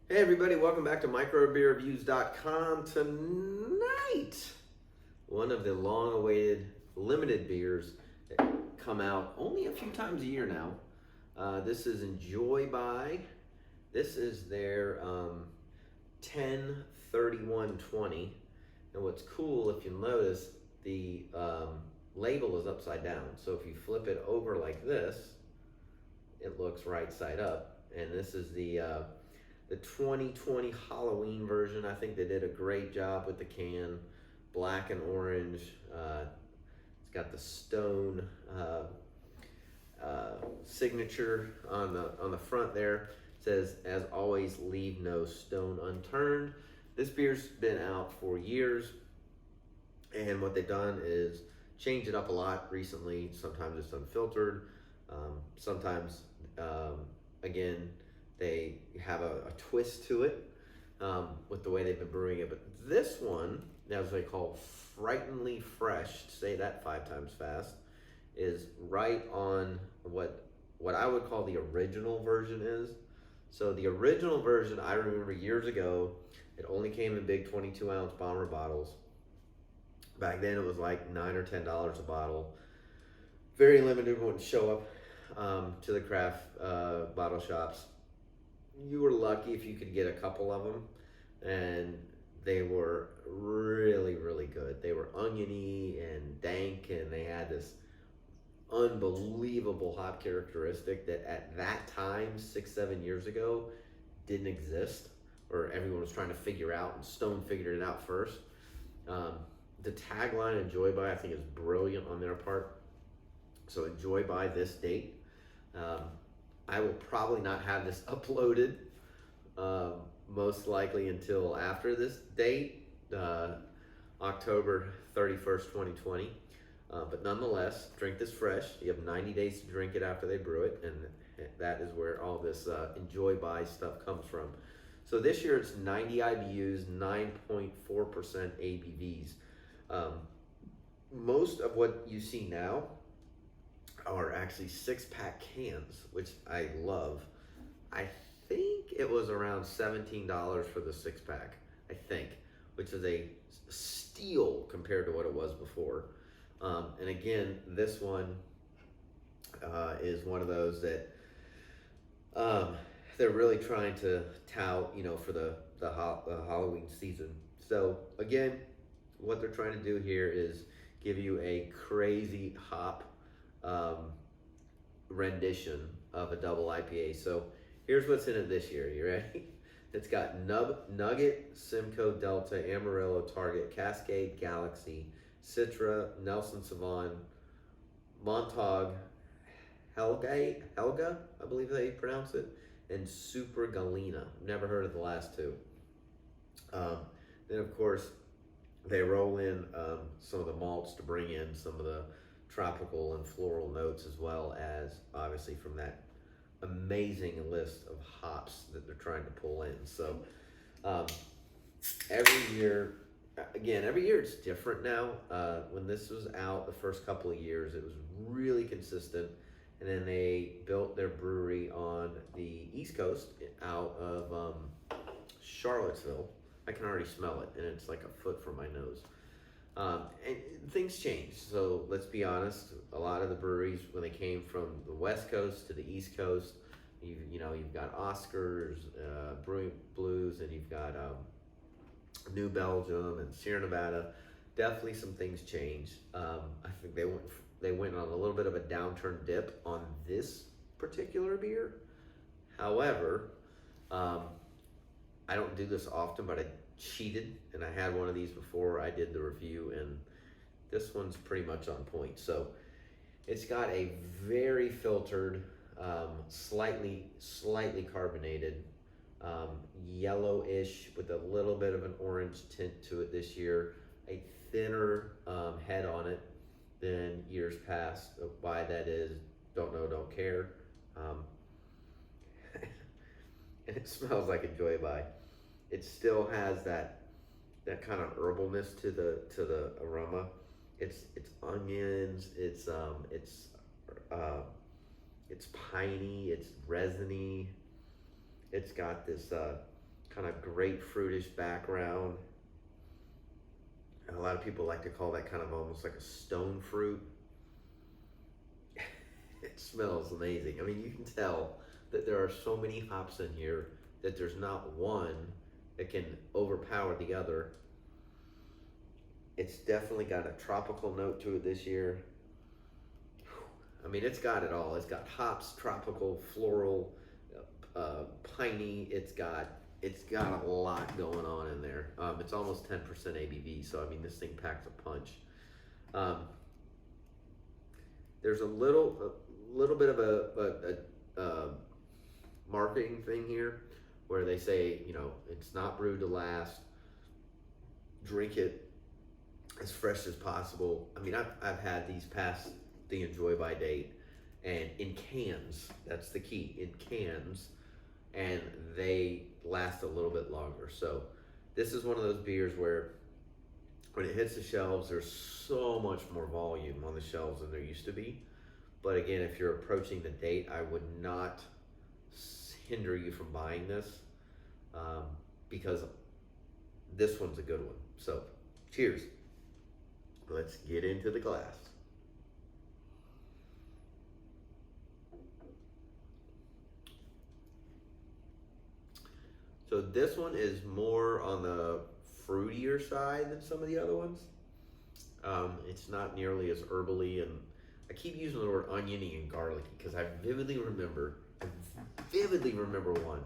Hey everybody, welcome back to microbeerreviews.com. Tonight, one of the long-awaited limited beers that come out only a few times a year now. This is Enjoy By. This is their 10/31/20. And what's cool, if you'll notice, the label is upside down. So if you flip it over like this, it looks right side up. And this is the 2020 Halloween version. I think they did a great job with the can, black and orange. It's got the stone signature on the front there. It says, "As always, leave no stone unturned." This beer's been out for years, and what they've done is change it up a lot recently. Sometimes it's unfiltered. Sometimes, again, they have a twist to it with the way they've been brewing it. But this one, as they call frighteningly fresh, say that 5 times fast, is right on what I would call the original version is. So the original version, I remember years ago, it only came in big 22-ounce bomber bottles. Back then it was like $9 or $10 a bottle. Very limited, wouldn't show up to the craft bottle shops. You were lucky if you could get a couple of them, and they were really, really good. They were oniony and dank, and they had this unbelievable hop characteristic that at that time, 6-7 years ago, didn't exist, or everyone was trying to figure out, and Stone figured it out first. The tagline, "Enjoy By," I think is brilliant on their part. So enjoy by this date. I will probably not have this uploaded most likely until after this date, October 31st, 2020. But nonetheless, drink this fresh. You have 90 days to drink it after they brew it, and that is where all this Enjoy By stuff comes from. So this year it's 90 IBUs, 9.4% ABVs. Most of what you see now are actually 6-pack cans, which I love. I think it was around $17 for the 6-pack, I think, which is a steal compared to what it was before. And again, this one is one of those that they're really trying to tout, for the Halloween season. So again, what they're trying to do here is give you a crazy hop rendition of a double IPA. So here's what's in it this year. You ready? It's got Nugget, Simcoe, Delta, Amarillo, Target, Cascade, Galaxy, Citra, Nelson Sauvin, Montauk, Helga, I believe they pronounce it, and Super Galena. Never heard of the last two. Then of course they roll in some of the malts to bring in some of the tropical and floral notes, as well as obviously from that amazing list of hops that they're trying to pull in. So every year it's different now. When this was out the first couple of years, it was really consistent, and then they built their brewery on the East Coast out of Charlottesville. I can already smell it, and it's like a foot from my nose. And things changed. So let's be honest. A lot of the breweries, when they came from the West Coast to the East Coast, you've got Oscars, Brewing Blues, and you've got New Belgium and Sierra Nevada. Definitely some things changed. I think they went on a little bit of a downturn dip on this particular beer. However, I don't do this often, but I cheated, and I had one of these before I did the review, and this one's pretty much on point. So it's got a very filtered, slightly carbonated, yellowish with a little bit of an orange tint to it this year. A thinner head on it than years past. Why that is, don't know, don't care. And it smells like Enjoy By. It still has that kind of herbalness to the aroma. It's onions. It's piney. It's resiny. It's got this kind of grapefruitish background. And a lot of people like to call that kind of almost like a stone fruit. It smells amazing. I mean, you can tell that there are so many hops in here that there's not one that can overpower the other. It's definitely got a tropical note to it this year. I mean, it's got it all. It's got hops, tropical, floral, piney. It's got a lot going on in there. It's almost 10% ABV, so I mean, this thing packs a punch. There's a little bit of a marketing thing here where they say, you know, it's not brewed to last. Drink it as fresh as possible. I mean, I've had these past the Enjoy By date, and in cans, that's the key, in cans, and they last a little bit longer. So this is one of those beers where when it hits the shelves, there's so much more volume on the shelves than there used to be. But again, if you're approaching the date, I would not hinder you from buying this, because this one's a good one. So cheers. Let's get into the glass. So this one is more on the fruitier side than some of the other ones. It's not nearly as herbally, and I keep using the word oniony and garlicky because I vividly remember one.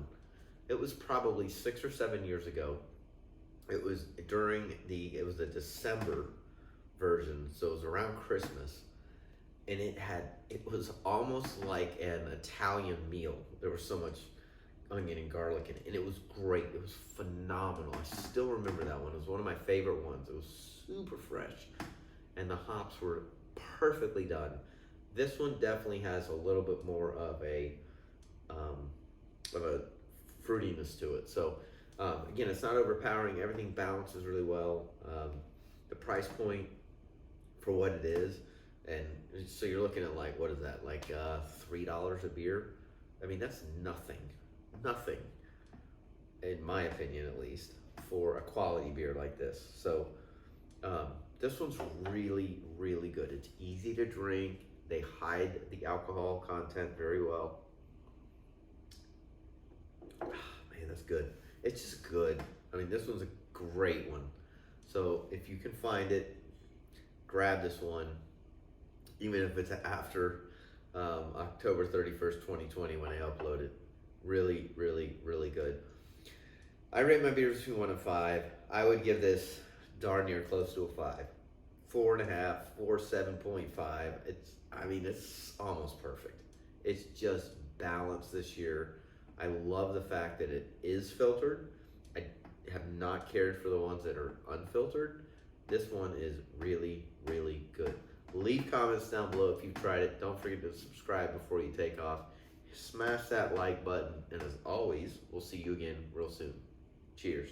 It was probably 6 or 7 years ago. It was the December version, so it was around Christmas, and it was almost like an Italian meal. There was so much onion and garlic in it, and it was great. It was phenomenal. I still remember that one. It was one of my favorite ones. It was super fresh, and the hops were perfectly done. This one definitely has a little bit more of a fruitiness to it. So again, it's not overpowering. Everything balances really well. The price point for what it is, and so you're looking at, like, what is that, like $3 a beer? I mean, that's nothing, in my opinion at least, for a quality beer like this. So this one's really, really good. It's easy to drink. They hide the alcohol content very well. Man, that's good. It's just good. I mean, this one's a great one. So if you can find it, grab this one, even if it's after October 31st, 2020 when I upload it. Really, really, really good. I rate my beers between 1 and 5. I would give this darn near close to a 5. 4.5, 7.5. It's almost perfect. It's just balanced this year. I love the fact that it is filtered. I have not cared for the ones that are unfiltered. This one is really, really good. Leave comments down below if you've tried it. Don't forget to subscribe before you take off. Smash that like button, and as always, we'll see you again real soon. Cheers.